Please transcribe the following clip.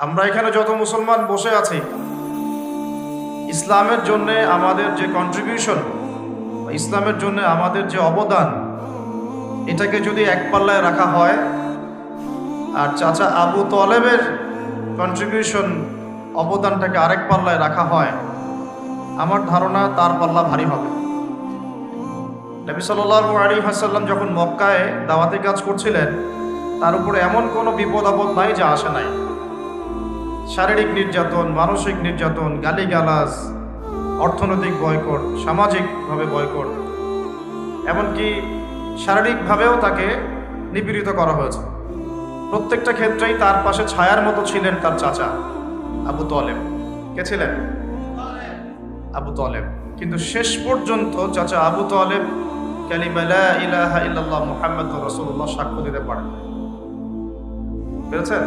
আমরা এখানে যত মুসলমান বসে আছি, ইসলামের জন্য আমাদের যে কন্ট্রিবিউশন, ইসলামের জন্য আমাদের যে অবদান, এটাকে যদি এক পাল্লায় রাখা হয় আর চাচা আবু তলেবের কন্ট্রিবিউশন অবদানটাকে আরেক পাল্লায় রাখা হয়, আমার ধারণা তার পাল্লা ভারী হবে। নবী সাল্লাল্লাহু আলাইহি ওয়াসাল্লাম যখন মক্কায় দাওয়াতি কাজ করছিলেন, তার উপরে এমন কোনো বিপদ আপদ নাই যা আসে নাই। শারীরিক নির্যাতন, মানসিক নির্যাতন, গালিগালাজ, অর্থনৈতিক বয়কট, সামাজিকভাবে বয়কট, এমনকি শারীরিকভাবেও তাকে নিপীড়িত করা হয়েছে। প্রত্যেকটা ক্ষেত্রেই তার পাশে ছায়ার মতো ছিলেন তার চাচা আবু তলেব। কে ছিলেন? আবু তলেব। কিন্তু শেষ পর্যন্ত চাচা আবু তলেব কালিমা লা ইলাহা ইল্লাল্লাহ মুহাম্মাদুর রাসূলুল্লাহ সাক্ষ্য দিতে পারেন। বুঝেছেন?